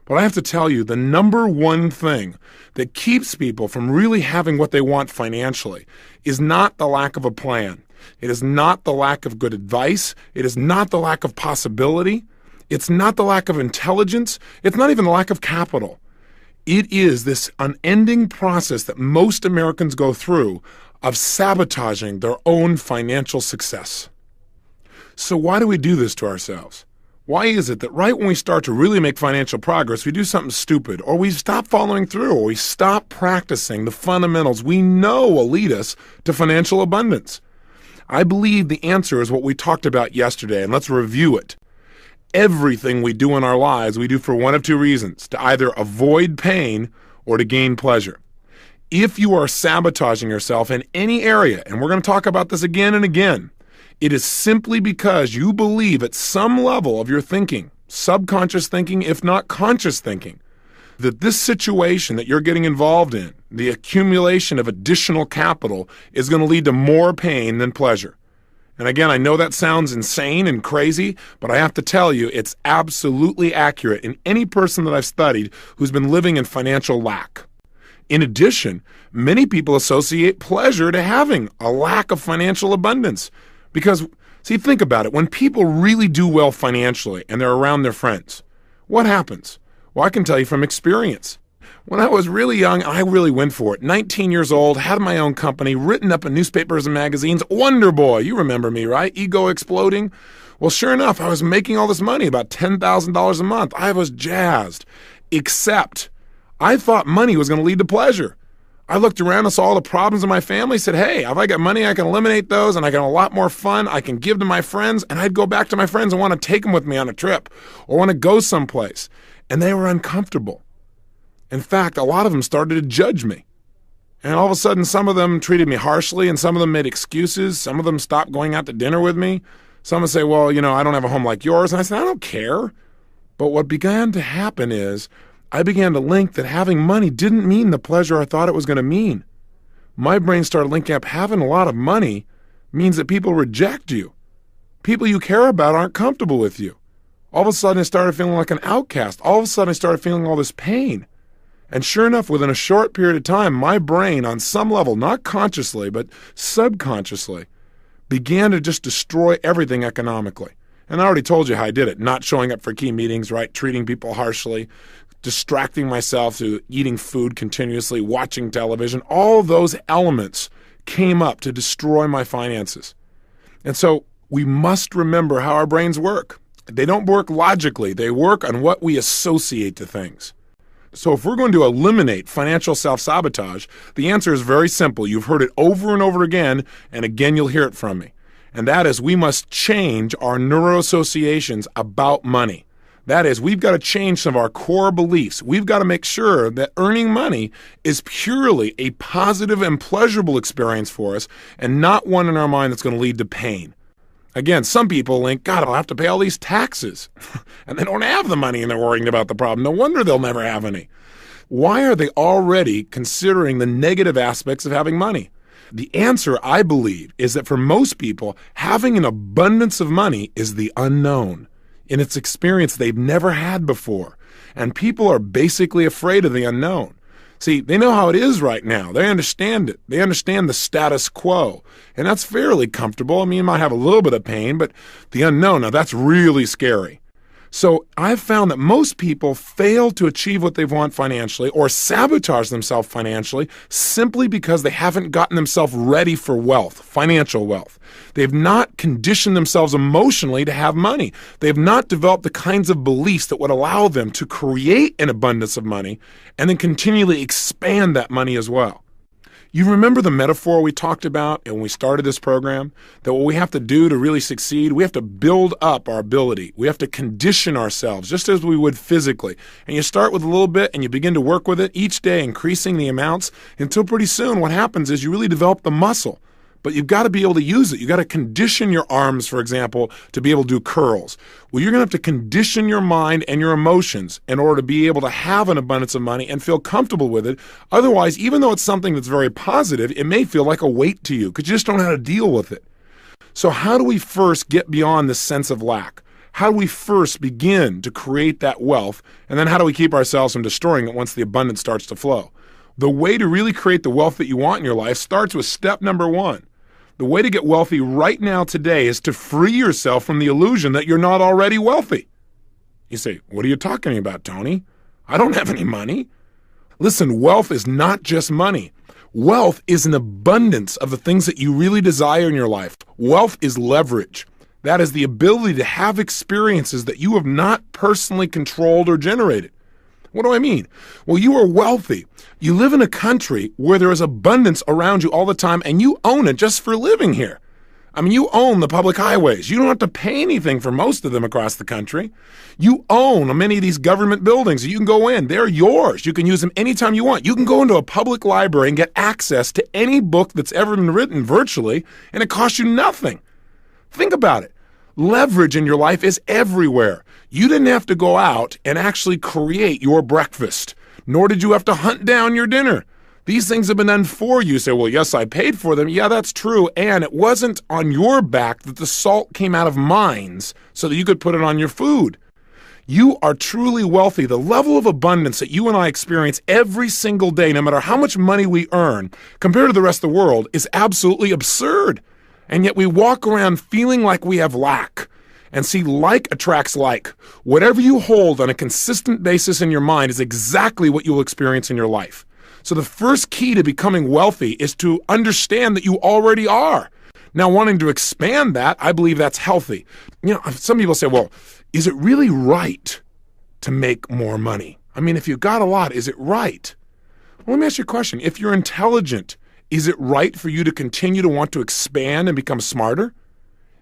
But I have to tell you, the number one thing that keeps people from really having what they want financially is not the lack of a plan. It is not the lack of good advice. It is not the lack of possibility. It's not the lack of intelligence. It's not even the lack of capital. It is this unending process that most Americans go through of sabotaging their own financial success. So why do we do this to ourselves? Why is it that right when we start to really make financial progress, we do something stupid, or we stop following through, or we stop practicing the fundamentals we know will lead us to financial abundance? I believe the answer is what we talked about yesterday, and let's review it. Everything we do in our lives, we do for one of two reasons: to either avoid pain or to gain pleasure. If you are sabotaging yourself in any area, and we're going to talk about this again and again, it is simply because you believe at some level of your thinking, subconscious thinking, if not conscious thinking, that this situation that you're getting involved in, the accumulation of additional capital, is going to lead to more pain than pleasure. And again, I know that sounds insane and crazy, but I have to tell you, it's absolutely accurate in any person that I've studied who's been living in financial lack. In addition, many people associate pleasure to having a lack of financial abundance. Because, see, think about it. When people really do well financially and they're around their friends, what happens? Well, I can tell you from experience. When I was really young, I really went for it. 19 years old, had my own company, written up in newspapers and magazines. Wonder Boy, you remember me, right? Ego exploding. Well, sure enough, I was making all this money, about $10,000 a month. I was jazzed. Except I thought money was going to lead to pleasure. I looked around and saw all the problems in my family, said, hey, if I got money, I can eliminate those, and I got a lot more fun. I can give to my friends, and I'd go back to my friends and want to take them with me on a trip or want to go someplace. And they were uncomfortable. In fact, a lot of them started to judge me. And all of a sudden, some of them treated me harshly, and some of them made excuses. Some of them stopped going out to dinner with me. Some would say, well, I don't have a home like yours. And I said, I don't care. But what began to happen is I began to link that having money didn't mean the pleasure I thought it was going to mean. My brain started linking up having a lot of money means that people reject you. People you care about aren't comfortable with you. All of a sudden, I started feeling like an outcast. All of a sudden, I started feeling all this pain. And sure enough, within a short period of time, my brain, on some level, not consciously, but subconsciously, began to just destroy everything economically. And I already told you how I did it. Not showing up for key meetings, right? Treating people harshly, distracting myself through eating food continuously, watching television. All of those elements came up to destroy my finances. And so we must remember how our brains work. They don't work logically. They work on what we associate to things. So if we're going to eliminate financial self-sabotage, the answer is very simple. You've heard it over and over again, and again you'll hear it from me. And that is, we must change our neuroassociations about money. That is, we've got to change some of our core beliefs. We've got to make sure that earning money is purely a positive and pleasurable experience for us, and not one in our mind that's going to lead to pain. Again, some people think, God, I'll have to pay all these taxes. And they don't have the money and they're worrying about the problem. No wonder they'll never have any. Why are they already considering the negative aspects of having money? The answer, I believe, is that for most people, having an abundance of money is the unknown. In its experience they've never had before. And people are basically afraid of the unknown. See, they know how it is right now. They understand it. They understand the status quo. And that's fairly comfortable. I mean, you might have a little bit of pain, but the unknown, now that's really scary. So I've found that most people fail to achieve what they want financially or sabotage themselves financially simply because they haven't gotten themselves ready for wealth, financial wealth. They've not conditioned themselves emotionally to have money. They've not developed the kinds of beliefs that would allow them to create an abundance of money and then continually expand that money as well. You remember the metaphor we talked about when we started this program? That what we have to do to really succeed, we have to build up our ability. We have to condition ourselves just as we would physically. And you start with a little bit and you begin to work with it each day, increasing the amounts until pretty soon what happens is you really develop the muscle. But you've got to be able to use it. You've got to condition your arms, for example, to be able to do curls. Well, you're going to have to condition your mind and your emotions in order to be able to have an abundance of money and feel comfortable with it. Otherwise, even though it's something that's very positive, it may feel like a weight to you because you just don't know how to deal with it. So how do we first get beyond this sense of lack? How do we first begin to create that wealth, and then how do we keep ourselves from destroying it once the abundance starts to flow? The way to really create the wealth that you want in your life starts with step number one. The way to get wealthy right now today is to free yourself from the illusion that you're not already wealthy. You say, what are you talking about, Tony? I don't have any money. Listen, wealth is not just money. Wealth is an abundance of the things that you really desire in your life. Wealth is leverage. That is the ability to have experiences that you have not personally controlled or generated. What do I mean? Well, you are wealthy. You live in a country where there is abundance around you all the time, and you own it just for living here. I mean, you own the public highways. You don't have to pay anything for most of them across the country. You own many of these government buildings. You can go in. They're yours. You can use them anytime you want. You can go into a public library and get access to any book that's ever been written virtually, and it costs you nothing. Think about it. Leverage in your life is everywhere. You didn't have to go out and actually create your breakfast, nor did you have to hunt down your dinner. These things have been done for you. You say, well, yes, I paid for them. Yeah, that's true. And it wasn't on your back that the salt came out of mines so that you could put it on your food. You are truly wealthy. The level of abundance that you and I experience every single day, no matter how much money we earn, compared to the rest of the world, is absolutely absurd. And yet we walk around feeling like we have lack. And see, like attracts like. Whatever you hold on a consistent basis in your mind is exactly what you will experience in your life. So the first key to becoming wealthy is to understand that you already are. Now, wanting to expand that, I believe that's healthy. You know, some people say, well, is it really right to make more money? I mean, if you got a lot, is it right? Well, let me ask you a question. If you're intelligent, is it right for you to continue to want to expand and become smarter?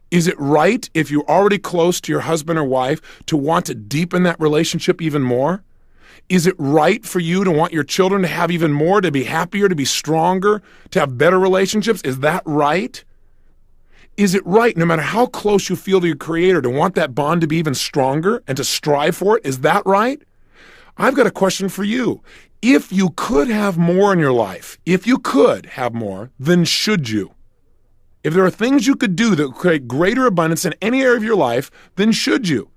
Is it right, if you're already close to your husband or wife, to want to deepen that relationship even more? Is it right for you to want your children to have even more, to be happier, to be stronger, to have better relationships? Is that right? Is it right, no matter how close you feel to your Creator, to want that bond to be even stronger and to strive for it? Is that right? I've got a question for you. If you could have more in your life, if you could have more, then should you? If there are things you could do that would create greater abundance in any area of your life, then should you?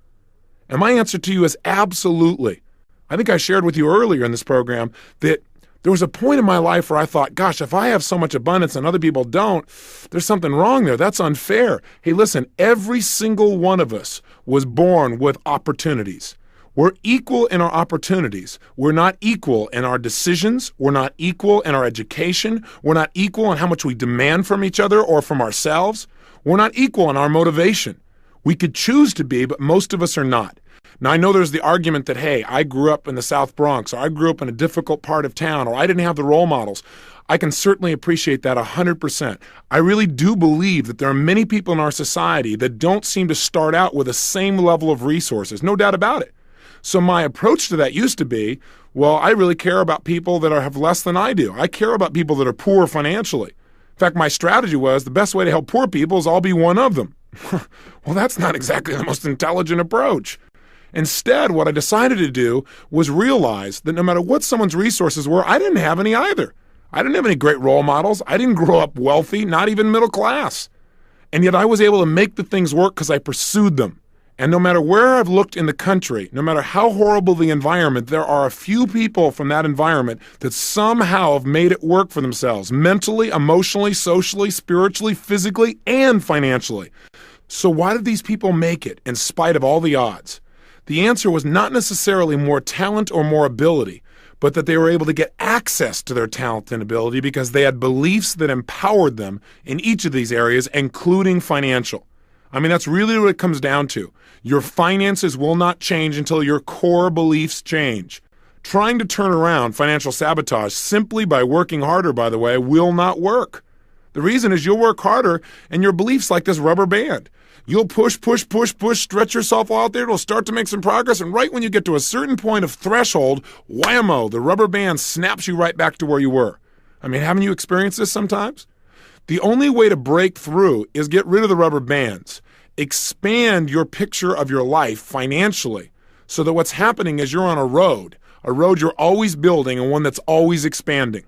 And my answer to you is absolutely. I think I shared with you earlier in this program that there was a point in my life where I thought, gosh, if I have so much abundance and other people don't, there's something wrong there. That's unfair. Hey, listen, every single one of us was born with opportunities. We're equal in our opportunities. We're not equal in our decisions. We're not equal in our education. We're not equal in how much we demand from each other or from ourselves. We're not equal in our motivation. We could choose to be, but most of us are not. Now, I know there's the argument that, hey, I grew up in the South Bronx, or I grew up in a difficult part of town, or I didn't have the role models. I can certainly appreciate that 100%. I really do believe that there are many people in our society that don't seem to start out with the same level of resources, no doubt about it. So my approach to that used to be, well, I really care about people that have less than I do. I care about people that are poor financially. In fact, my strategy was the best way to help poor people is I'll be one of them. Well, that's not exactly the most intelligent approach. Instead, what I decided to do was realize that no matter what someone's resources were, I didn't have any either. I didn't have any great role models. I didn't grow up wealthy, not even middle class. And yet I was able to make the things work because I pursued them. And no matter where I've looked in the country, no matter how horrible the environment, there are a few people from that environment that somehow have made it work for themselves, mentally, emotionally, socially, spiritually, physically, and financially. So why did these people make it in spite of all the odds? The answer was not necessarily more talent or more ability, but that they were able to get access to their talent and ability because they had beliefs that empowered them in each of these areas, including financial. I mean, that's really what it comes down to. Your finances will not change until your core beliefs change. Trying to turn around financial sabotage simply by working harder, by the way, will not work. The reason is you'll work harder and your beliefs like this rubber band. You'll push, stretch yourself out there. It'll start to make some progress. And right when you get to a certain point of threshold, whammo, the rubber band snaps you right back to where you were. I mean, haven't you experienced this sometimes? The only way to break through is get rid of the rubber bands. Expand your picture of your life financially so that what's happening is you're on a road you're always building and one that's always expanding.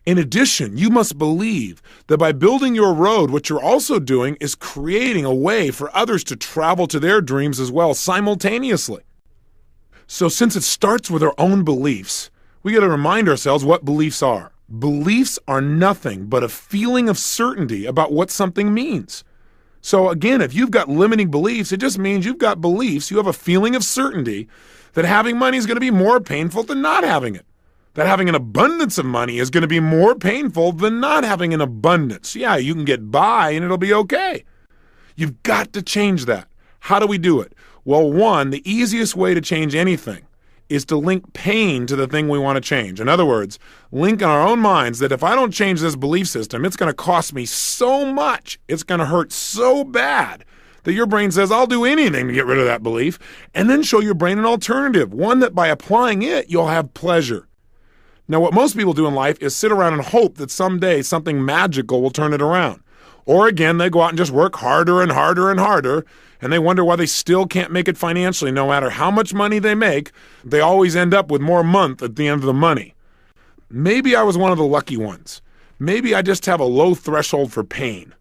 In addition, you must believe that by building your road, what you're also doing is creating a way for others to travel to their dreams as well simultaneously. So since it starts with our own beliefs, we got to remind ourselves what beliefs are. Beliefs are nothing but a feeling of certainty about what something means. So again, if you've got limiting beliefs, it just means you've got beliefs, you have a feeling of certainty that having money is going to be more painful than not having it. That having an abundance of money is going to be more painful than not having an abundance. Yeah, you can get by and it'll be okay. You've got to change that. How do we do it? Well, one, the easiest way to change anything is to link pain to the thing we want to change. In other words, link in our own minds that if I don't change this belief system, it's going to cost me so much, it's going to hurt so bad that your brain says, I'll do anything to get rid of that belief, and then show your brain an alternative, one that by applying it, you'll have pleasure. Now, what most people do in life is sit around and hope that someday something magical will turn it around. Or again, they go out and just work harder and harder and harder, and they wonder why they still can't make it financially. No matter how much money they make, they always end up with more month at the end of the money. Maybe I was one of the lucky ones. Maybe I just have a low threshold for pain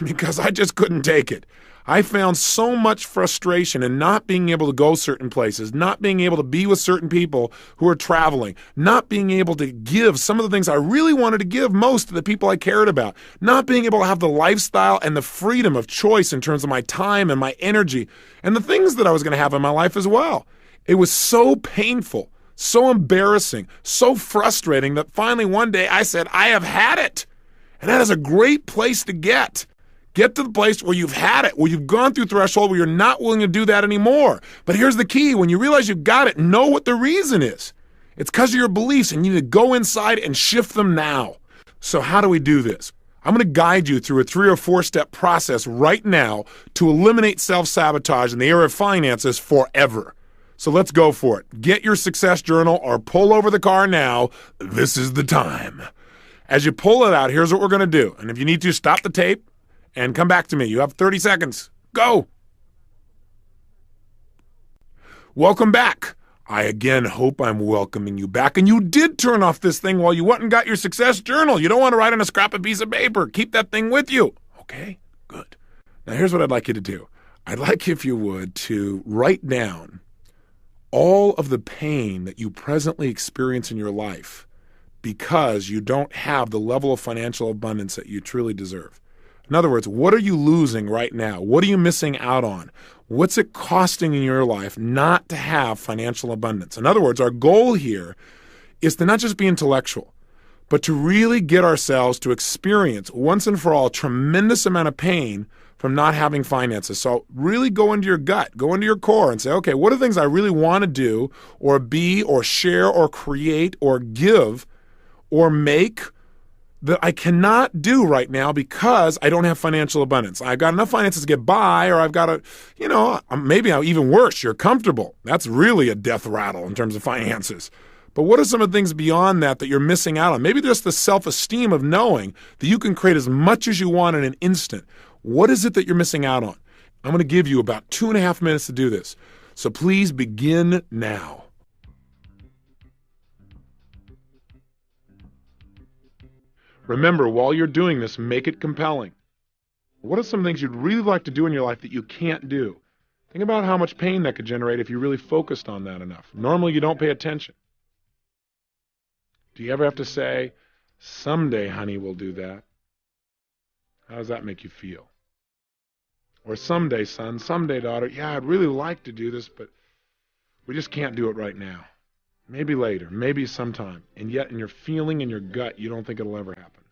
because I just couldn't take it. I found so much frustration in not being able to go certain places, not being able to be with certain people who are traveling, not being able to give some of the things I really wanted to give most to the people I cared about, not being able to have the lifestyle and the freedom of choice in terms of my time and my energy and the things that I was going to have in my life as well. It was so painful, so embarrassing, so frustrating that finally one day I said, I have had it. And that is a great place to get. Get to the place where you've had it, where you've gone through threshold, where you're not willing to do that anymore. But here's the key. When you realize you've got it, know what the reason is. It's because of your beliefs, and you need to go inside and shift them now. So how do we do this? I'm going to guide you through a 3 or 4 step process right now to eliminate self-sabotage in the area of finances forever. So let's go for it. Get your success journal or pull over the car now. This is the time. As you pull it out, here's what we're going to do. And if you need to, stop the tape and come back to me. You have 30 seconds. Go. Welcome back. I again hope I'm welcoming you back. And you did turn off this thing while you went and got your success journal. You don't want to write on a scrap of piece of paper. Keep that thing with you. Okay, good. Now here's what I'd like you to do. I'd like, if you would, to write down all of the pain that you presently experience in your life because you don't have the level of financial abundance that you truly deserve. In other words, what are you losing right now? What are you missing out on? What's it costing in your life not to have financial abundance? In other words, our goal here is to not just be intellectual, but to really get ourselves to experience once and for all a tremendous amount of pain from not having finances. So really go into your gut, go into your core and say, okay, what are the things I really want to do or be or share or create or give or make that I cannot do right now because I don't have financial abundance. I've got enough finances to get by, or I've got maybe even worse, you're comfortable. That's really a death rattle in terms of finances. But what are some of the things beyond that that you're missing out on? Maybe just the self-esteem of knowing that you can create as much as you want in an instant. What is it that you're missing out on? I'm going to give you about 2.5 minutes to do this. So please begin now. Remember, while you're doing this, make it compelling. What are some things you'd really like to do in your life that you can't do? Think about how much pain that could generate if you really focused on that enough. Normally, you don't pay attention. Do you ever have to say, someday, honey, we'll do that? How does that make you feel? Or someday, son, someday, daughter, yeah, I'd really like to do this, but we just can't do it right now. Maybe later, maybe sometime, and yet in your feeling, in your gut, you don't think it'll ever happen.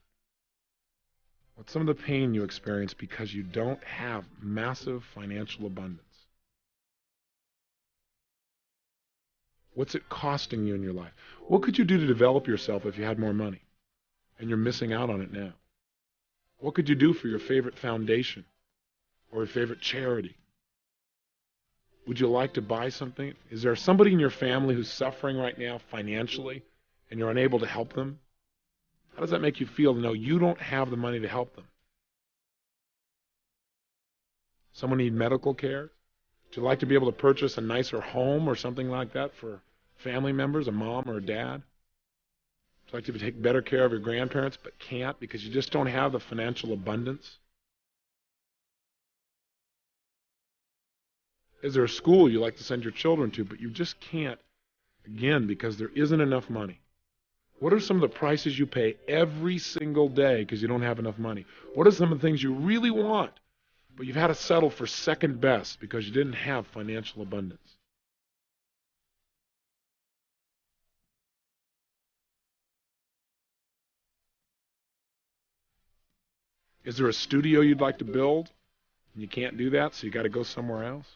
What's some of the pain you experience because you don't have massive financial abundance? What's it costing you in your life? What could you do to develop yourself if you had more money and you're missing out on it now? What could you do for your favorite foundation or your favorite charity? Would you like to buy something? Is there somebody in your family who's suffering right now financially and you're unable to help them? How does that make you feel to know you don't have the money to help them? Someone need medical care? Would you like to be able to purchase a nicer home or something like that for family members, a mom or a dad? Would you like to take better care of your grandparents but can't because you just don't have the financial abundance? Is there a school you like to send your children to but you just can't, again, because there isn't enough money? What are some of the prices you pay every single day because you don't have enough money? What are some of the things you really want, but you've had to settle for second best because you didn't have financial abundance? Is there a studio you'd like to build and you can't do that, so you got to go somewhere else?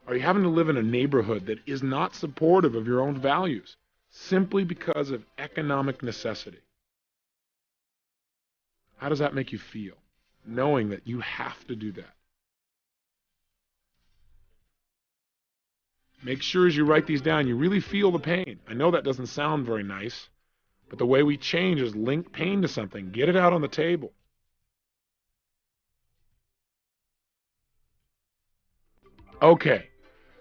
Are you having to live in a neighborhood that is not supportive of your own values simply because of economic necessity? How does that make you feel, knowing that you have to do that? Make sure as you write these down, you really feel the pain. I know that doesn't sound very nice, but the way we change is link pain to something. Get it out on the table. Okay,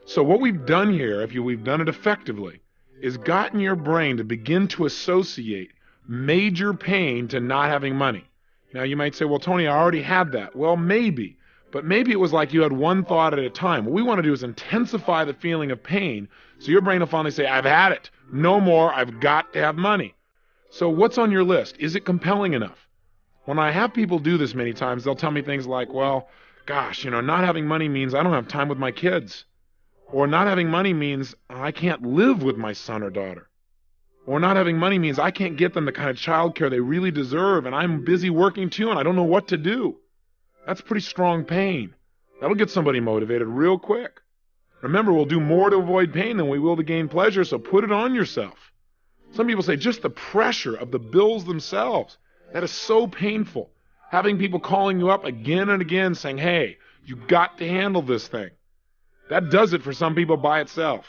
so what we've done here, if we've done it effectively, is gotten your brain to begin to associate major pain to not having money. Now you might say, well, Tony, I already had that. Well, maybe, but maybe it was like you had one thought at a time. What we want to do is intensify the feeling of pain so your brain will finally say, I've had it. No more. I've got to have money. So what's on your list? Is it compelling enough? When I have people do this many times, they'll tell me things like, well, gosh, not having money means I don't have time with my kids. Or not having money means I can't live with my son or daughter. Or not having money means I can't get them the kind of child care they really deserve, and I'm busy working too, and I don't know what to do. That's pretty strong pain. That'll get somebody motivated real quick. Remember, we'll do more to avoid pain than we will to gain pleasure, so put it on yourself. Some people say just the pressure of the bills themselves. That is so painful. Having people calling you up again and again saying, hey, you got to handle this thing. That does it for some people by itself.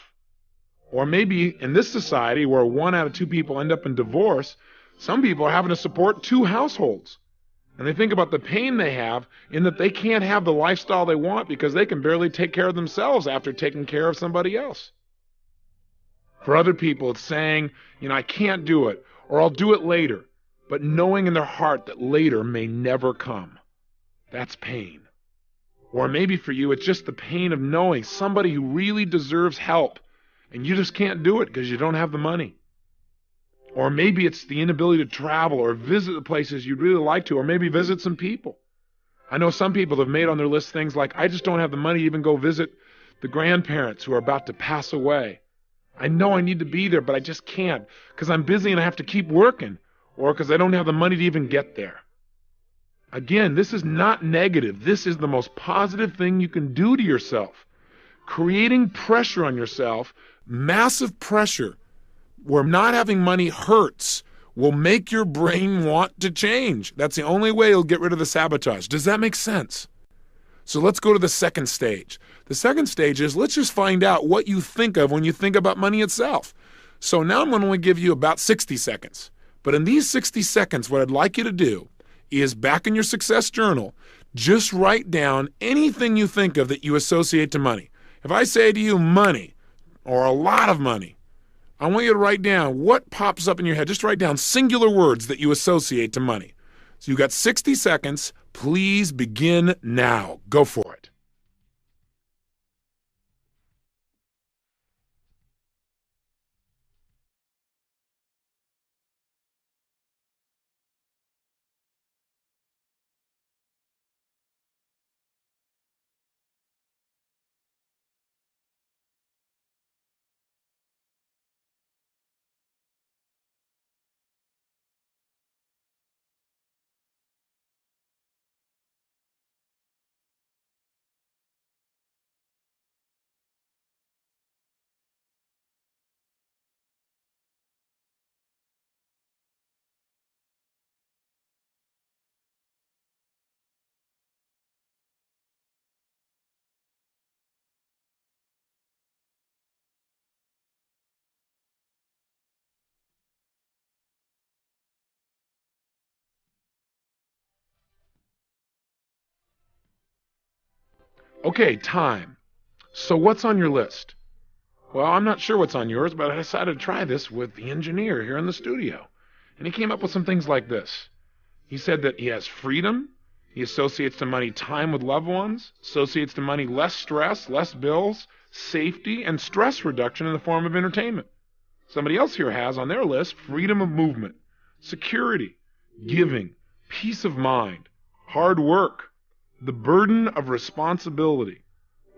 Or maybe in this society where 1 out of 2 people end up in divorce, some people are having to support 2 households. And they think about the pain they have in that they can't have the lifestyle they want because they can barely take care of themselves after taking care of somebody else. For other people, it's saying, I can't do it, or I'll do it later, but knowing in their heart that later may never come. That's pain. Or maybe for you, it's just the pain of knowing somebody who really deserves help, and you just can't do it because you don't have the money. Or maybe it's the inability to travel or visit the places you'd really like to, or maybe visit some people. I know some people have made on their list things like, I just don't have the money to even go visit the grandparents who are about to pass away. I know I need to be there, but I just can't because I'm busy and I have to keep working, or because I don't have the money to even get there. Again, this is not negative. This is the most positive thing you can do to yourself. Creating pressure on yourself, massive pressure, where not having money hurts, will make your brain want to change. That's the only way you'll get rid of the sabotage. Does that make sense? So let's go to the second stage. The second stage is let's just find out what you think of when you think about money itself. So now I'm going to only give you about 60 seconds. But in these 60 seconds, what I'd like you to do is back in your success journal, just write down anything you think of that you associate to money. If I say to you money or a lot of money, I want you to write down what pops up in your head. Just write down singular words that you associate to money. So you've got 60 seconds. Please begin now. Go for it. Okay, time. So what's on your list? Well, I'm not sure what's on yours, but I decided to try this with the engineer here in the studio. And he came up with some things like this. He said that he has freedom. He associates to money time with loved ones, associates to money less stress, less bills, safety, and stress reduction in the form of entertainment. Somebody else here has on their list freedom of movement, security, giving, peace of mind, hard work, the burden of responsibility,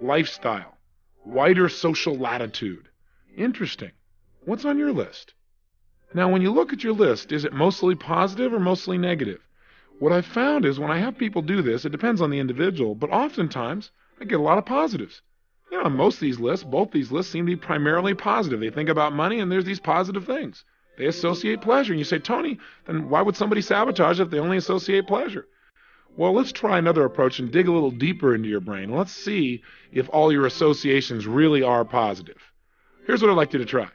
lifestyle, wider social latitude. Interesting. What's on your list? Now, when you look at your list, is it mostly positive or mostly negative? What I've found is when I have people do this, it depends on the individual, but oftentimes I get a lot of positives. On most of these lists, both these lists seem to be primarily positive. They think about money and there's these positive things. They associate pleasure. And you say, Tony, then why would somebody sabotage if they only associate pleasure? Well, let's try another approach and dig a little deeper into your brain. Let's see if all your associations really are positive. Here's what I'd like you to try.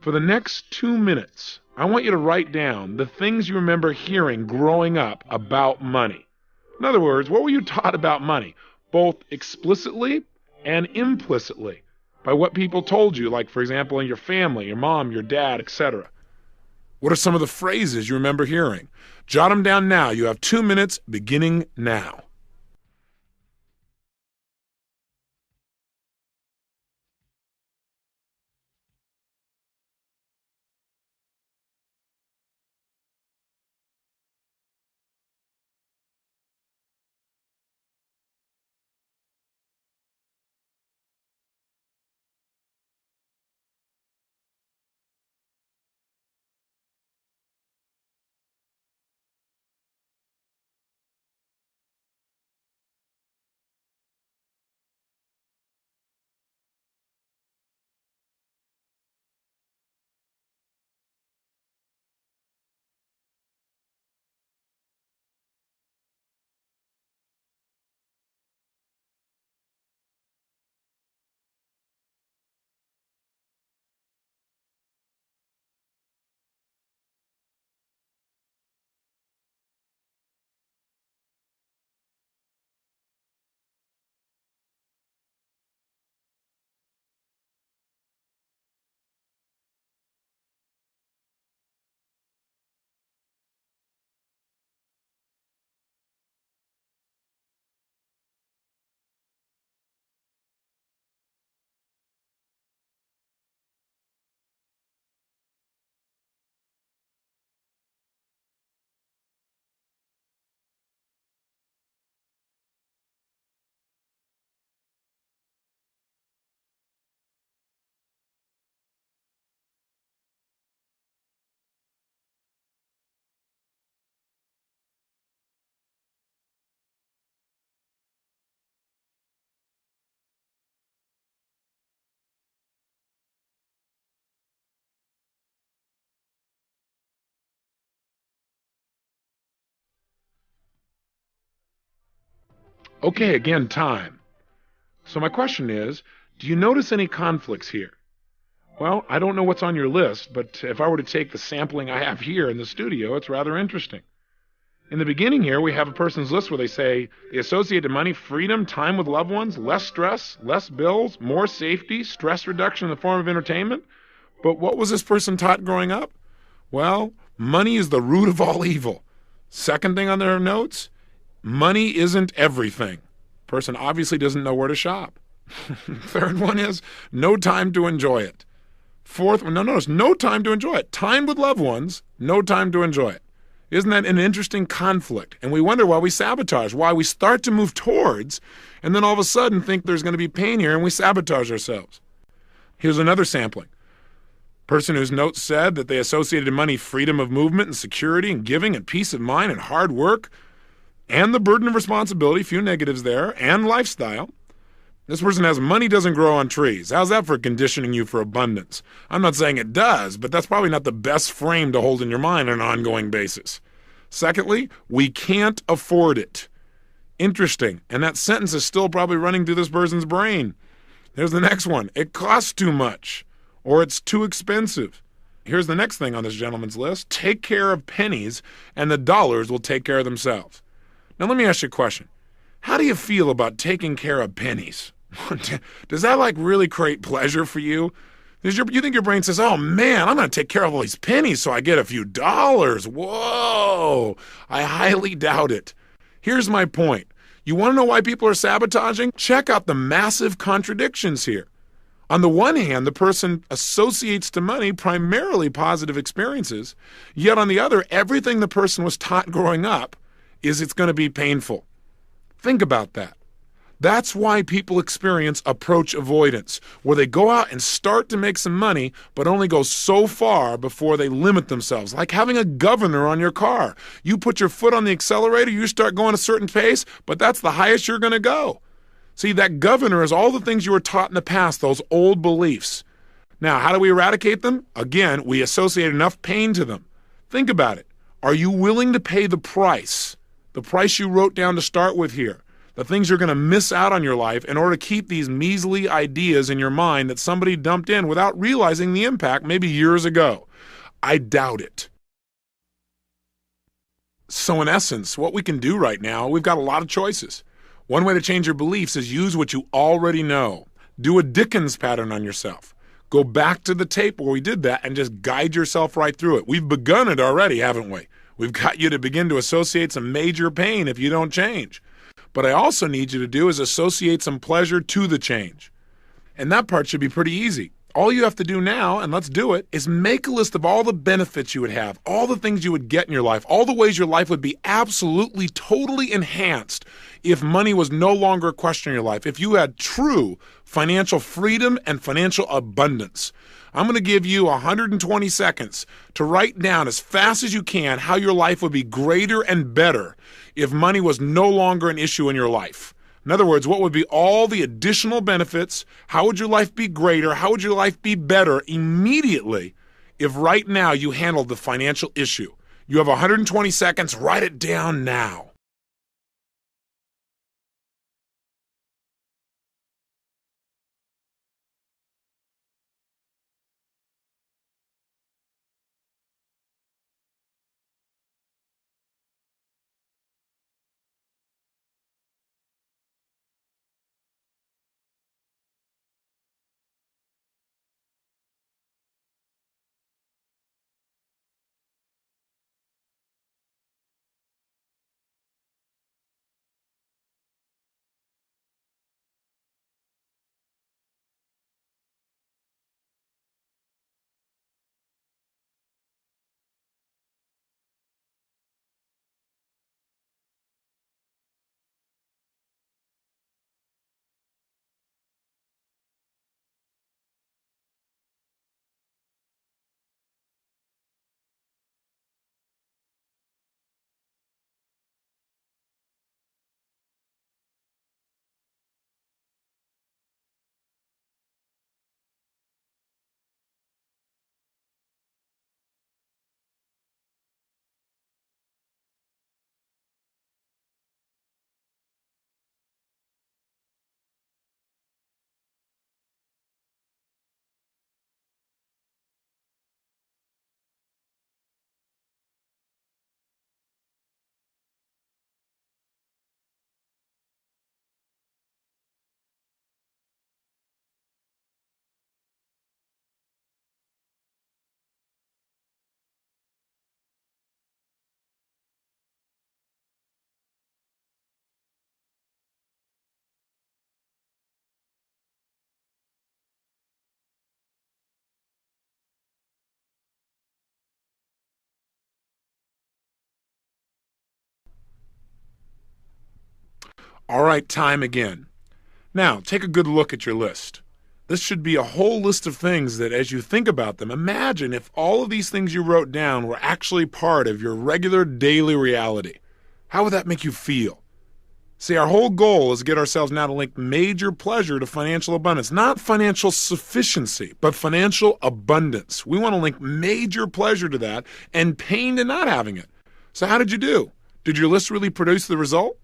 For the next 2 minutes, I want you to write down the things you remember hearing growing up about money. In other words, what were you taught about money, both explicitly and implicitly, by what people told you, like, for example, in your family, your mom, your dad, etc. What are some of the phrases you remember hearing? Jot them down now. You have 2 minutes beginning now. Okay, again, time. So my question is, do you notice any conflicts here? Well, I don't know what's on your list, but if I were to take the sampling I have here in the studio, it's rather interesting. In the beginning here, we have a person's list where they say they associate to money freedom, time with loved ones, less stress, less bills, more safety, stress reduction in the form of entertainment. But what was this person taught growing up? Well, money is the root of all evil. Second thing on their notes, money isn't everything. Person obviously doesn't know where to shop. Third one is no time to enjoy it. Fourth one, notice no time to enjoy it. Time with loved ones, no time to enjoy it. Isn't that an interesting conflict? And we wonder why we sabotage, why we start to move towards, and then all of a sudden think there's going to be pain here and we sabotage ourselves. Here's another sampling. Person whose notes said that they associated money freedom of movement and security and giving and peace of mind and hard work and the burden of responsibility, few negatives there, and lifestyle. This person has money doesn't grow on trees. How's that for conditioning you for abundance? I'm not saying it does, but that's probably not the best frame to hold in your mind on an ongoing basis. Secondly, we can't afford it. Interesting. And that sentence is still probably running through this person's brain. There's the next one. It costs too much, or it's too expensive. Here's the next thing on this gentleman's list. Take care of pennies, and the dollars will take care of themselves. Now let me ask you a question. How do you feel about taking care of pennies? Does that like really create pleasure for you? You think your brain says, oh man, I'm going to take care of all these pennies so I get a few dollars. Whoa, I highly doubt it. Here's my point. You want to know why people are sabotaging? Check out the massive contradictions here. On the one hand, the person associates to money primarily positive experiences, yet on the other, everything the person was taught growing up is it's going to be painful. Think about that. That's why people experience approach avoidance, where they go out and start to make some money, but only go so far before they limit themselves. Like having a governor on your car. You put your foot on the accelerator, you start going a certain pace, but that's the highest you're going to go. See, that governor is all the things you were taught in the past, those old beliefs. Now, how do we eradicate them? Again, we associate enough pain to them. Think about it. Are you willing to pay the price you wrote down to start with here? The things you're going to miss out on your life in order to keep these measly ideas in your mind that somebody dumped in without realizing the impact maybe years ago. I doubt it. So in essence, what we can do right now, we've got a lot of choices. One way to change your beliefs is use what you already know. Do a Dickens pattern on yourself. Go back to the tape where we did that and just guide yourself right through it. We've begun it already, haven't we? We've got you to begin to associate some major pain if you don't change. But I also need you to do is associate some pleasure to the change. And that part should be pretty easy. All you have to do now, and let's do it, is make a list of all the benefits you would have, all the things you would get in your life, all the ways your life would be absolutely, totally enhanced if money was no longer a question in your life, if you had true financial freedom and financial abundance. I'm going to give you 120 seconds to write down as fast as you can how your life would be greater and better if money was no longer an issue in your life. In other words, what would be all the additional benefits? How would your life be greater? How would your life be better immediately if right now you handled the financial issue? You have 120 seconds. Write it down now. All right, time again. Now, take a good look at your list. This should be a whole list of things that as you think about them, imagine if all of these things you wrote down were actually part of your regular daily reality. How would that make you feel? See, our whole goal is to get ourselves now to link major pleasure to financial abundance. Not financial sufficiency, but financial abundance. We want to link major pleasure to that and pain to not having it. So how did you do? Did your list really produce the result?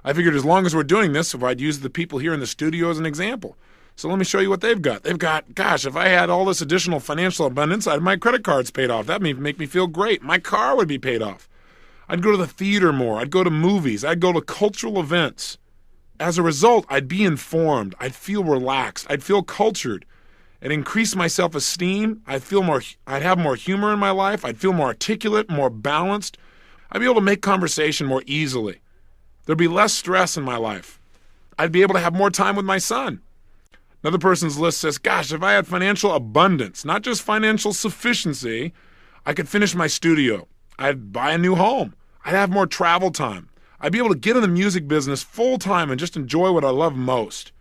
I figured as long as we're doing this, if I'd use the people here in the studio as an example. So let me show you what they've got. They've got, gosh, if I had all this additional financial abundance, I'd have my credit cards paid off. That would make me feel great. My car would be paid off. I'd go to the theater more. I'd go to movies. I'd go to cultural events. As a result, I'd be informed, I'd feel relaxed, I'd feel cultured. It'd increase my self-esteem, I'd have more humor in my life, I'd feel more articulate, more balanced. I'd be able to make conversation more easily. There'd be less stress in my life. I'd be able to have more time with my son. Another person's list says, gosh, if I had financial abundance, not just financial sufficiency, I could finish my studio. I'd buy a new home. I'd have more travel time. I'd be able to get in the music business full time and just enjoy what I love most.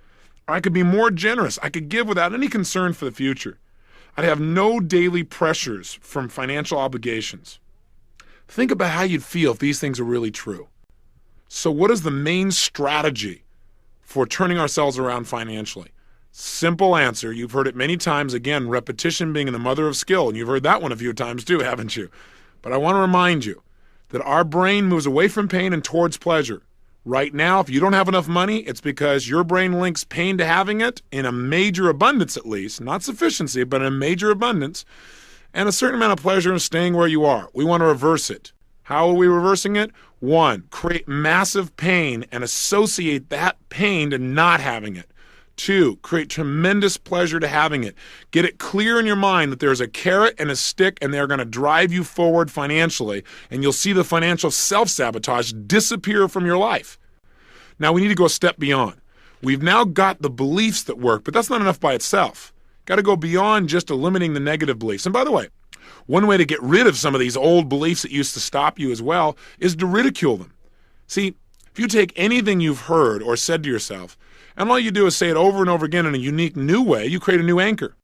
Or I could be more generous. I could give without any concern for the future. I'd have no daily pressures from financial obligations. Think about how you'd feel if these things are really true. So what is the main strategy for turning ourselves around financially? Simple answer. You've heard it many times. Again, repetition being the mother of skill. And you've heard that one a few times too, haven't you? But I want to remind you that our brain moves away from pain and towards pleasure. Right now, if you don't have enough money, it's because your brain links pain to having it in a major abundance at least, not sufficiency, but in a major abundance, and a certain amount of pleasure in staying where you are. We want to reverse it. How are we reversing it? 1, create massive pain and associate that pain to not having it. 2, create tremendous pleasure to having it. Get it clear in your mind that there's a carrot and a stick and they're going to drive you forward financially, and you'll see the financial self-sabotage disappear from your life. Now we need to go a step beyond. We've now got the beliefs that work, but that's not enough by itself. Got to go beyond just eliminating the negative beliefs. And by the way, one way to get rid of some of these old beliefs that used to stop you as well is to ridicule them. See, if you take anything you've heard or said to yourself, and all you do is say it over and over again in a unique new way, you create a new anchor.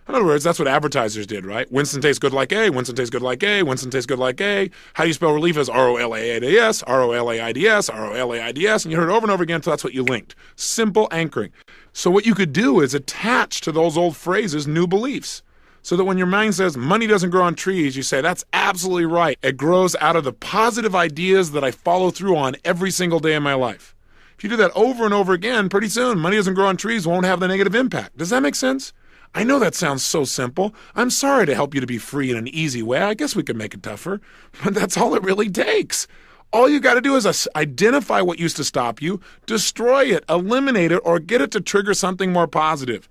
In other words, that's what advertisers did, right? Winston tastes good like A, Winston tastes good like A, Winston tastes good like A. How do you spell relief is R-O-L-A-I-D-S, R-O-L-A-I-D-S, R-O-L-A-I-D-S, and you heard it over and over again until that's what you linked. Simple anchoring. So what you could do is attach to those old phrases new beliefs. So that when your mind says money doesn't grow on trees, you say, that's absolutely right. It grows out of the positive ideas that I follow through on every single day of my life. If you do that over and over again, pretty soon, money doesn't grow on trees won't have the negative impact. Does that make sense? I know that sounds so simple. I'm sorry to help you to be free in an easy way. I guess we could make it tougher, but that's all it really takes. All you got to do is identify what used to stop you, destroy it, eliminate it, or get it to trigger something more positive.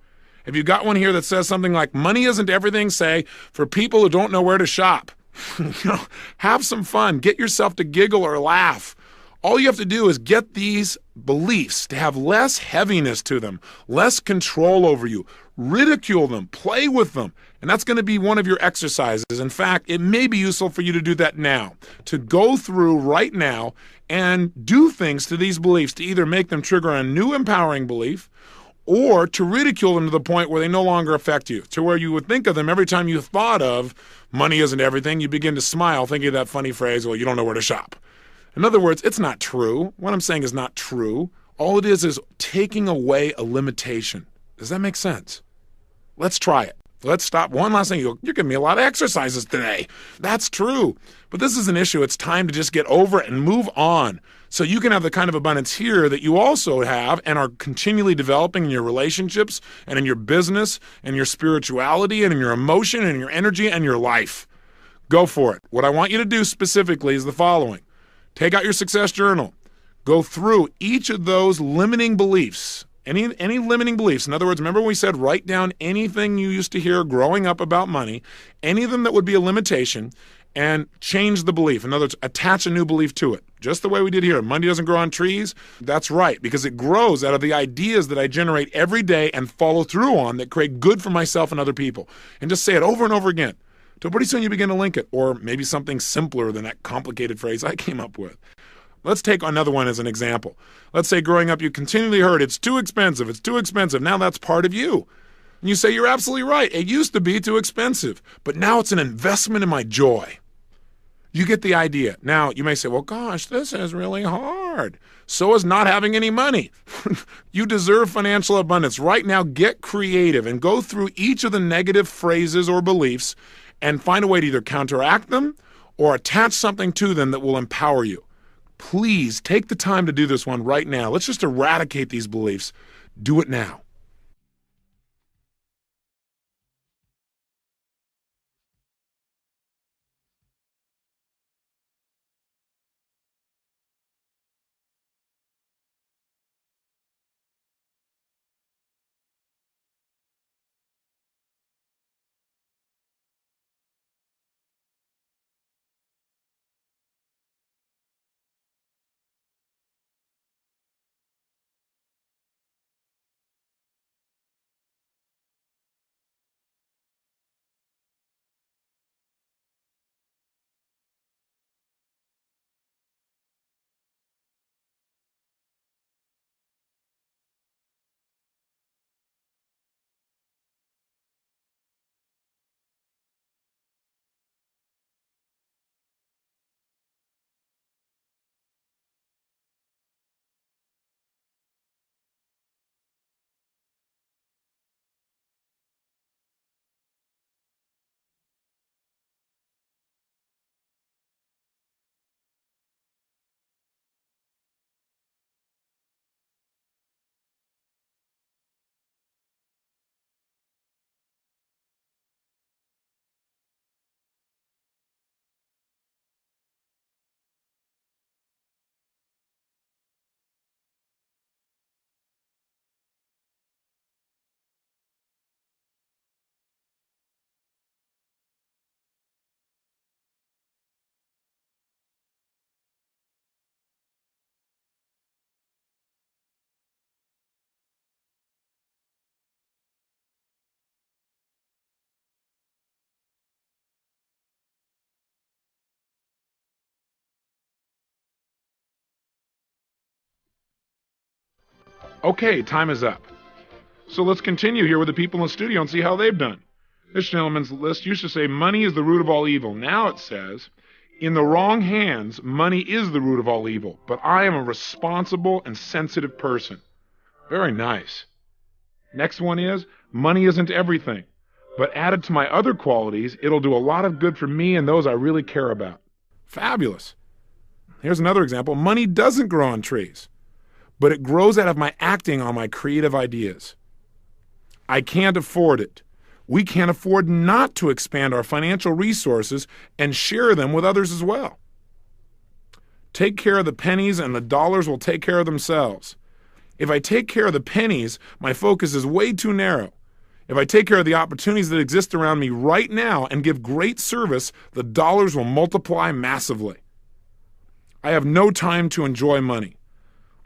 If you got one here that says something like, money isn't everything, say, for people who don't know where to shop. Have some fun. Get yourself to giggle or laugh. All you have to do is get these beliefs to have less heaviness to them, less control over you. Ridicule them, play with them, and that's going to be one of your exercises. In fact, it may be useful for you to do that now, to go through right now and do things to these beliefs to either make them trigger a new empowering belief or to ridicule them to the point where they no longer affect you, to where you would think of them every time you thought of money isn't everything, you begin to smile thinking of that funny phrase, well, you don't know where to shop. In other words, it's not true. What I'm saying is not true. All it is taking away a limitation. Does that make sense? Let's try it. Let's stop. One last thing. You're giving me a lot of exercises today. That's true. But this is an issue. It's time to just get over it and move on so you can have the kind of abundance here that you also have and are continually developing in your relationships and in your business and your spirituality and in your emotion and your energy and your life. Go for it. What I want you to do specifically is the following. Take out your success journal. Go through each of those limiting beliefs. Any limiting beliefs. In other words, remember we said write down anything you used to hear growing up about money, any of them that would be a limitation, and change the belief. In other words, attach a new belief to it. Just the way we did here. Money doesn't grow on trees. That's right, because it grows out of the ideas that I generate every day and follow through on that create good for myself and other people. And just say it over and over again. So pretty soon you begin to link it, or maybe something simpler than that complicated phrase I came up with. Let's take another one as an example. Let's say growing up you continually heard, it's too expensive, it's too expensive. Now that's part of you. And you say, you're absolutely right. It used to be too expensive, but now it's an investment in my joy. You get the idea. Now you may say, well, gosh, this is really hard. So is not having any money. You deserve financial abundance. Right now, get creative and go through each of the negative phrases or beliefs and find a way to either counteract them or attach something to them that will empower you. Please take the time to do this one right now. Let's just eradicate these beliefs. Do it now. Okay, time is up. So let's continue here with the people in the studio and see how they've done. This gentleman's list used to say money is the root of all evil. Now it says, in the wrong hands, money is the root of all evil, but I am a responsible and sensitive person. Very nice. Next one is, money isn't everything, but added to my other qualities, it'll do a lot of good for me and those I really care about. Fabulous. Here's another example. Money doesn't grow on trees, but it grows out of my acting on my creative ideas. I can't afford it. We can't afford not to expand our financial resources and share them with others as well. Take care of the pennies and the dollars will take care of themselves. If I take care of the pennies, my focus is way too narrow. If I take care of the opportunities that exist around me right now and give great service, the dollars will multiply massively. I have no time to enjoy money.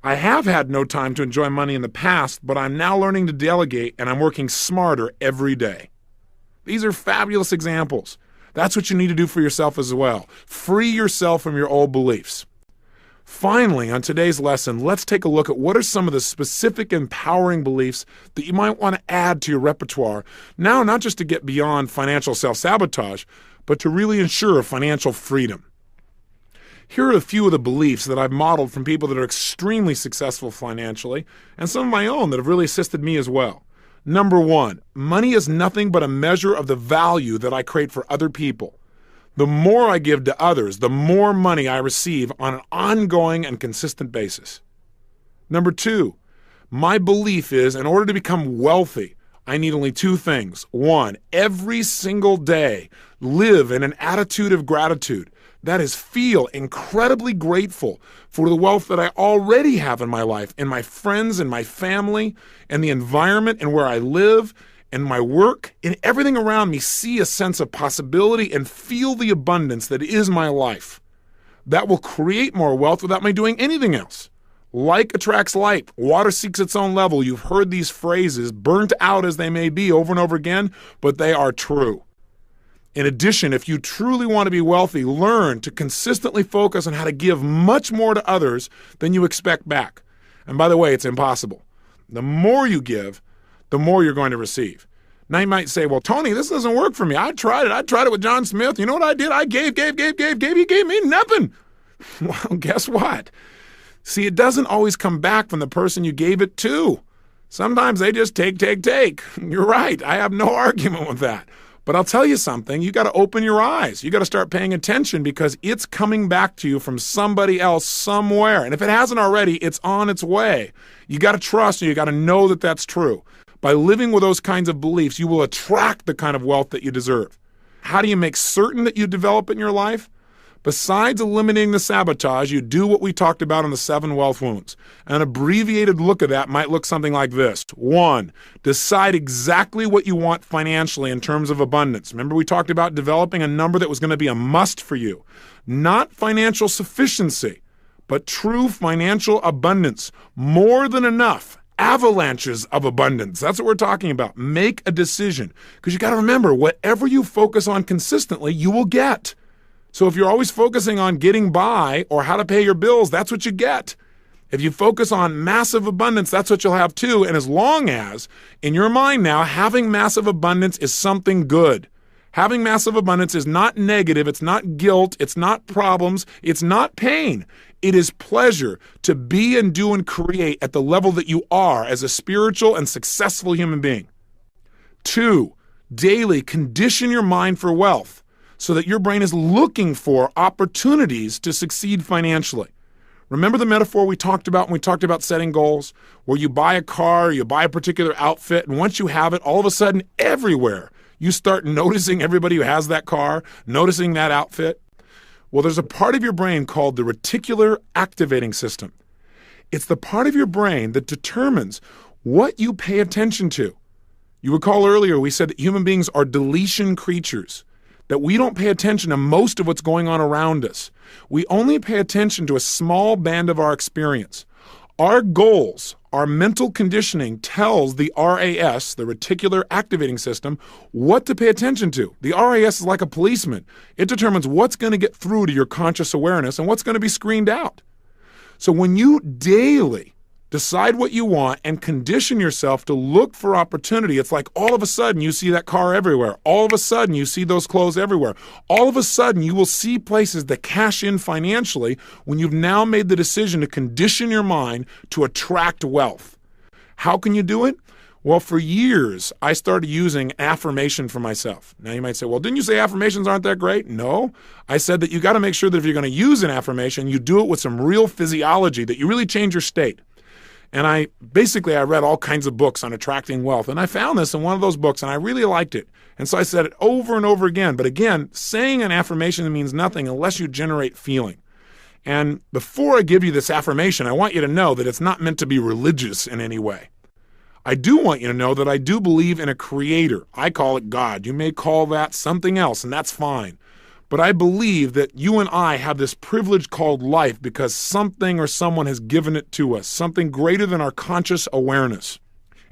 I have had no time to enjoy money in the past, but I'm now learning to delegate and I'm working smarter every day. These are fabulous examples. That's what you need to do for yourself as well. Free yourself from your old beliefs. Finally, on today's lesson, let's take a look at what are some of the specific empowering beliefs that you might want to add to your repertoire. Now, not just to get beyond financial self-sabotage, but to really ensure financial freedom. Here are a few of the beliefs that I've modeled from people that are extremely successful financially, and some of my own that have really assisted me as well. Number one, money is nothing but a measure of the value that I create for other people. The more I give to others, the more money I receive on an ongoing and consistent basis. Number two, my belief is in order to become wealthy, I need only two things. One, every single day, live in an attitude of gratitude. That is, feel incredibly grateful for the wealth that I already have in my life, in my friends, in my family, and the environment and where I live, and my work, and everything around me. See a sense of possibility and feel the abundance that is my life. That will create more wealth without me doing anything else. Like attracts like, water seeks its own level. You've heard these phrases, burnt out as they may be over and over again, but they are true. In addition, if you truly want to be wealthy, learn to consistently focus on how to give much more to others than you expect back. And by the way, it's impossible. The more you give, the more you're going to receive. Now you might say, well, Tony, this doesn't work for me. I tried it with John Smith. You know what I did? I gave. He gave me nothing. Well, guess what? See, it doesn't always come back from the person you gave it to. Sometimes they just take. You're right. I have no argument with that. But I'll tell you something, you got to open your eyes. You got to start paying attention because it's coming back to you from somebody else somewhere. And if it hasn't already, it's on its way. You got to trust and you got to know that that's true. By living with those kinds of beliefs, you will attract the kind of wealth that you deserve. How do you make certain that you develop in your life? Besides eliminating the sabotage, you do what we talked about in the 7 wealth wounds. An abbreviated look at that might look something like this. 1, decide exactly what you want financially in terms of abundance. Remember we talked about developing a number that was going to be a must for you. Not financial sufficiency, but true financial abundance. More than enough. Avalanches of abundance. That's what we're talking about. Make a decision. Because you got to remember, whatever you focus on consistently, you will get. So if you're always focusing on getting by or how to pay your bills, that's what you get. If you focus on massive abundance, that's what you'll have too. And as long as, in your mind now, having massive abundance is something good. Having massive abundance is not negative, it's not guilt, it's not problems, it's not pain. It is pleasure to be and do and create at the level that you are as a spiritual and successful human being. 2, daily condition your mind for wealth, so that your brain is looking for opportunities to succeed financially. Remember the metaphor we talked about when we talked about setting goals, where you buy a car, you buy a particular outfit, and once you have it, all of a sudden, everywhere, you start noticing everybody who has that car, noticing that outfit. Well, there's a part of your brain called the reticular activating system. It's the part of your brain that determines what you pay attention to. You recall earlier we said that human beings are deletion creatures, that we don't pay attention to most of what's going on around us. We only pay attention to a small band of our experience. Our goals, our mental conditioning tells the RAS, the reticular activating system, what to pay attention to. The RAS is like a policeman. It determines what's going to get through to your conscious awareness and what's going to be screened out. So when you daily Decide what you want and condition yourself to look for opportunity. It's like all of a sudden you see that car everywhere. All of a sudden you see those clothes everywhere. All of a sudden you will see places that cash in financially when you've now made the decision to condition your mind to attract wealth. How can you do it? Well, for years, I started using affirmation for myself. Now you might say, well, didn't you say affirmations aren't that great? No. I said that you got to make sure that if you're going to use an affirmation, you do it with some real physiology, that you really change your state. And I read all kinds of books on attracting wealth. And I found this in one of those books, and I really liked it. And so I said it over and over again. But again, saying an affirmation means nothing unless you generate feeling. And before I give you this affirmation, I want you to know that it's not meant to be religious in any way. I do want you to know that I do believe in a creator. I call it God. You may call that something else, and that's fine. But I believe that you and I have this privilege called life because something or someone has given it to us, something greater than our conscious awareness.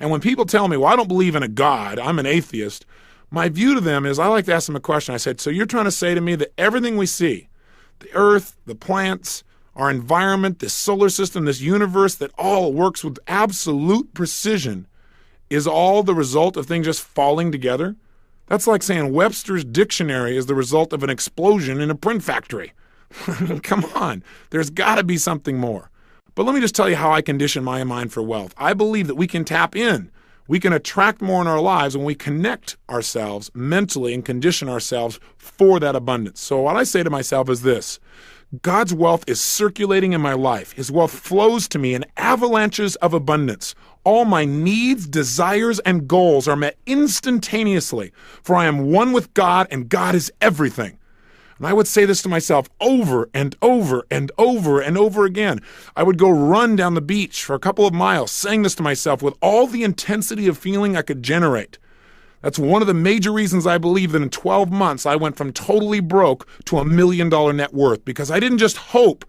And when people tell me, well, I don't believe in a God, I'm an atheist, my view to them is I like to ask them a question. I said, so you're trying to say to me that everything we see, the earth, the plants, our environment, this solar system, this universe that all works with absolute precision is all the result of things just falling together? That's like saying Webster's dictionary is the result of an explosion in a print factory. Come on, there's got to be something more. But let me just tell you how I condition my mind for wealth. I believe that we can tap in. We can attract more in our lives when we connect ourselves mentally and condition ourselves for that abundance. So what I say to myself is this: God's wealth is circulating in my life. His wealth flows to me in avalanches of abundance. All my needs, desires, and goals are met instantaneously, for I am one with God, and God is everything. And I would say this to myself over and over and over and over again. I would go run down the beach for a couple of miles, saying this to myself with all the intensity of feeling I could generate. That's one of the major reasons I believe that in 12 months I went from totally broke to $1 million net worth, because I didn't just hope.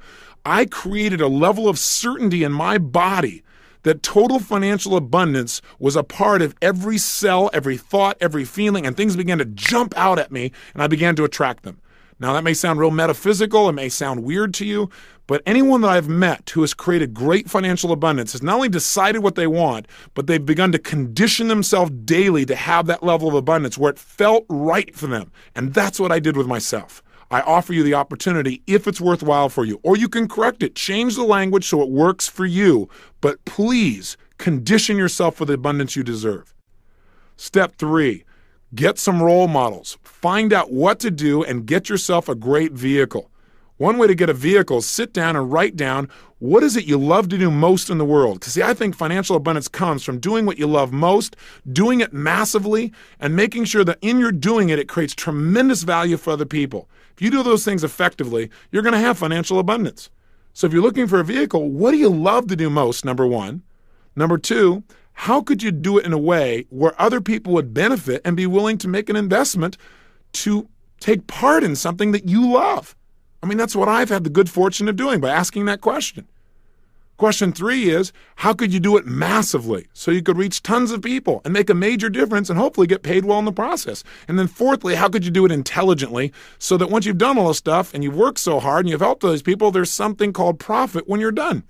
I created a level of certainty in my body that total financial abundance was a part of every cell, every thought, every feeling, and things began to jump out at me, and I began to attract them. Now, that may sound real metaphysical, it may sound weird to you, but anyone that I've met who has created great financial abundance has not only decided what they want, but they've begun to condition themselves daily to have that level of abundance where it felt right for them. And that's what I did with myself. I offer you the opportunity if it's worthwhile for you, or you can correct it, change the language so it works for you, but please condition yourself for the abundance you deserve. Step 3, get some role models. Find out what to do and get yourself a great vehicle. One way to get a vehicle is sit down and write down what is it you love to do most in the world. Because see, I think financial abundance comes from doing what you love most, doing it massively, and making sure that in your doing it, it creates tremendous value for other people. If you do those things effectively, you're going to have financial abundance. So if you're looking for a vehicle, what do you love to do most, number one? Number two, how could you do it in a way where other people would benefit and be willing to make an investment to take part in something that you love? I mean, that's what I've had the good fortune of doing by asking that question. Question 3 is, how could you do it massively so you could reach tons of people and make a major difference and hopefully get paid well in the process? And then fourthly, how could you do it intelligently so that once you've done all this stuff and you've worked so hard and you've helped those people, there's something called profit when you're done?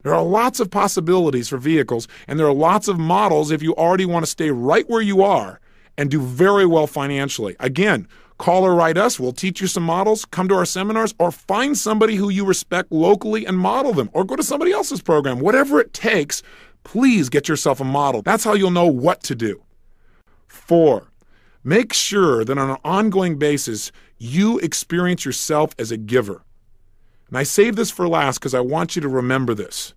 There are lots of possibilities for vehicles, and there are lots of models if you already want to stay right where you are and do very well financially. Again, call or write us. We'll teach you some models. Come to our seminars, or find somebody who you respect locally and model them, or go to somebody else's program. Whatever it takes, please get yourself a model. That's how you'll know what to do. 4, make sure that on an ongoing basis, you experience yourself as a giver. And I save this for last because I want you to remember this.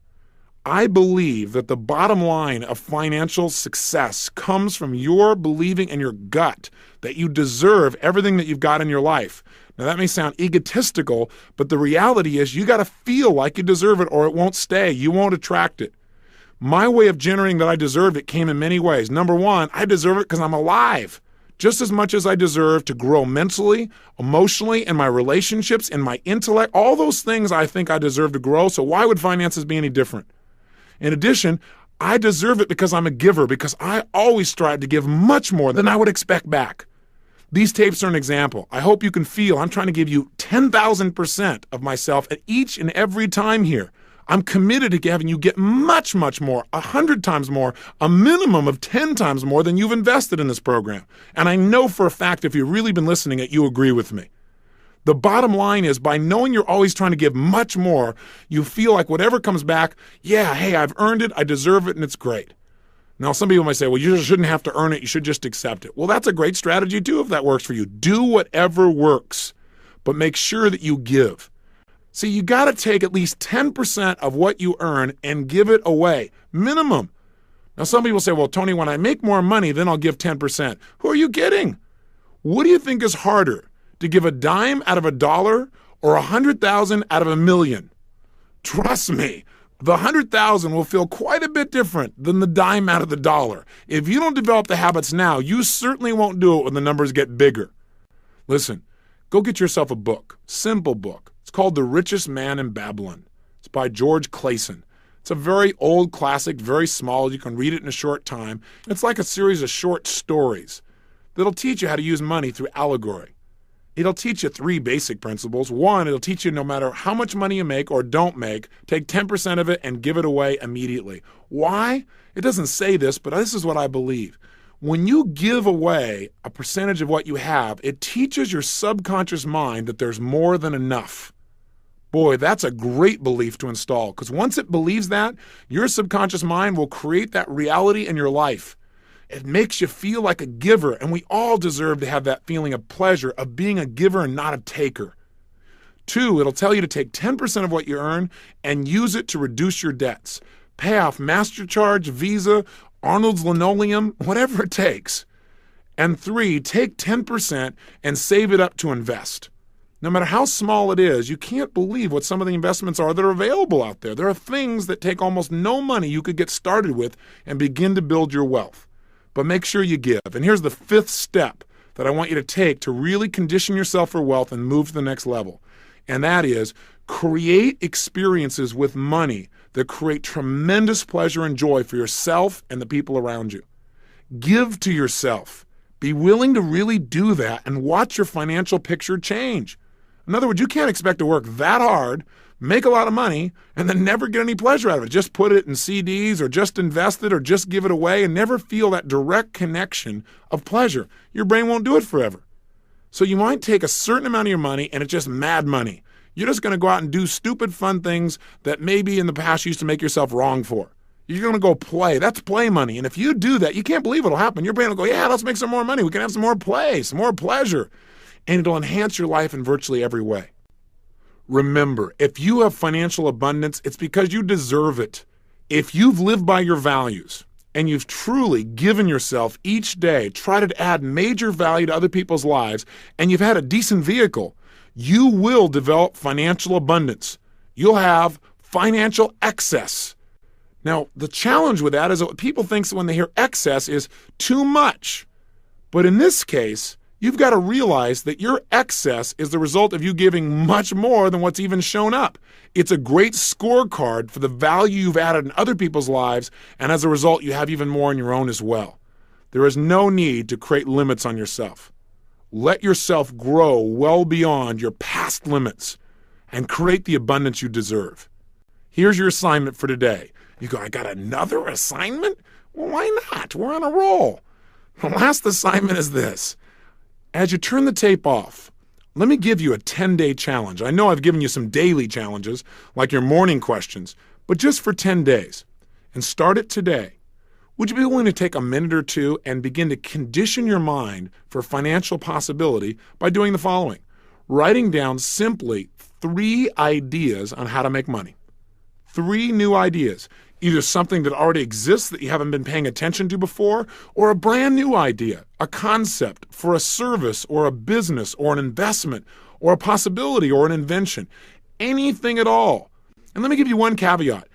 I believe that the bottom line of financial success comes from your believing in your gut that you deserve everything that you've got in your life. Now, that may sound egotistical, but the reality is you got to feel like you deserve it or it won't stay. You won't attract it. My way of generating that I deserved it came in many ways. Number one, I deserve it because I'm alive. Just as much as I deserve to grow mentally, emotionally, in my relationships, in my intellect, all those things I think I deserve to grow. So why would finances be any different? In addition, I deserve it because I'm a giver, because I always strive to give much more than I would expect back. These tapes are an example. I hope you can feel I'm trying to give you 10,000% of myself at each and every time here. I'm committed to having you get much, much more, 100 times more, a minimum of 10 times more than you've invested in this program. And I know for a fact, if you've really been listening, that you agree with me. The bottom line is, by knowing you're always trying to give much more, you feel like whatever comes back, yeah, hey, I've earned it, I deserve it, and it's great. Now, some people might say, well, you just shouldn't have to earn it, you should just accept it. Well, that's a great strategy too if that works for you. Do whatever works, but make sure that you give. See, you got to take at least 10% of what you earn and give it away, minimum. Now, some people say, well, Tony, when I make more money, then I'll give 10%. Who are you kidding? What do you think is harder, to give a dime out of $1 or 100,000 out of $1 million? Trust me, the 100,000 will feel quite a bit different than the dime out of the dollar. If you don't develop the habits now, you certainly won't do it when the numbers get bigger. Listen, go get yourself a book, simple book. It's called The Richest Man in Babylon. It's by George Clason. It's a very old classic, very small. You can read it in a short time. It's like a series of short stories that'll teach you how to use money through allegory. It'll teach you 3 basic principles. 1, it'll teach you no matter how much money you make or don't make, take 10% of it and give it away immediately. Why? It doesn't say this, but this is what I believe. When you give away a percentage of what you have, it teaches your subconscious mind that there's more than enough. Boy, that's a great belief to install, because once it believes that, your subconscious mind will create that reality in your life. It makes you feel like a giver, and we all deserve to have that feeling of pleasure of being a giver and not a taker. 2, it'll tell you to take 10% of what you earn and use it to reduce your debts. Pay off MasterCharge, Visa, Arnold's Linoleum, whatever it takes. And 3, take 10% and save it up to invest. No matter how small it is, you can't believe what some of the investments are that are available out there. There are things that take almost no money you could get started with and begin to build your wealth. But make sure you give. And here's the 5th step that I want you to take to really condition yourself for wealth and move to the next level. And that is, create experiences with money that create tremendous pleasure and joy for yourself and the people around you. Give to yourself. Be willing to really do that and watch your financial picture change. In other words, you can't expect to work that hard, make a lot of money, and then never get any pleasure out of it. Just put it in CDs or just invest it or just give it away and never feel that direct connection of pleasure. Your brain won't do it forever. So you might take a certain amount of your money and it's just mad money. You're just going to go out and do stupid fun things that maybe in the past you used to make yourself wrong for. You're going to go play. That's play money. And if you do that, you can't believe it'll happen. Your brain will go, yeah, let's make some more money. We can have some more play, some more pleasure. And it'll enhance your life in virtually every way. Remember, if you have financial abundance, it's because you deserve it. If you've lived by your values and you've truly given yourself each day, try to add major value to other people's lives, and you've had a decent vehicle, you will develop financial abundance. You'll have financial excess. Now, the challenge with that is that people think when they hear excess is too much. But in this case, you've got to realize that your excess is the result of you giving much more than what's even shown up. It's a great scorecard for the value you've added in other people's lives, and as a result, you have even more in your own as well. There is no need to create limits on yourself. Let yourself grow well beyond your past limits and create the abundance you deserve. Here's your assignment for today. You go, I got another assignment? Well, why not? We're on a roll. The last assignment is this. As you turn the tape off, let me give you a 10-day challenge. I know I've given you some daily challenges, like your morning questions, but just for 10 days. And start it today. Would you be willing to take a minute or two and begin to condition your mind for financial possibility by doing the following? Writing down simply 3 ideas on how to make money. 3 new ideas. Either something that already exists that you haven't been paying attention to before, or a brand new idea, a concept for a service or a business or an investment or a possibility or an invention. Anything at all. And let me give you one caveat.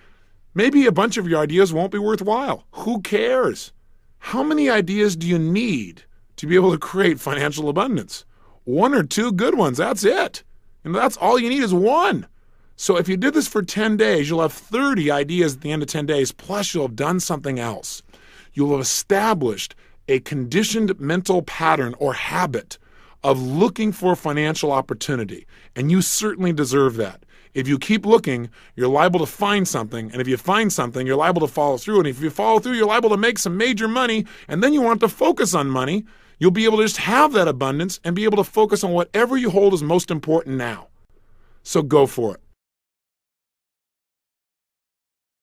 Maybe a bunch of your ideas won't be worthwhile. Who cares? How many ideas do you need to be able to create financial abundance? 1 or 2 good ones, that's it. And that's all you need is 1. So if you did this for 10 days, you'll have 30 ideas at the end of 10 days, plus you'll have done something else. You'll have established a conditioned mental pattern or habit of looking for financial opportunity, and you certainly deserve that. If you keep looking, you're liable to find something. And if you find something, you're liable to follow through. And if you follow through, you're liable to make some major money. And then you want to focus on money. You'll be able to just have that abundance and be able to focus on whatever you hold as most important now. So go for it.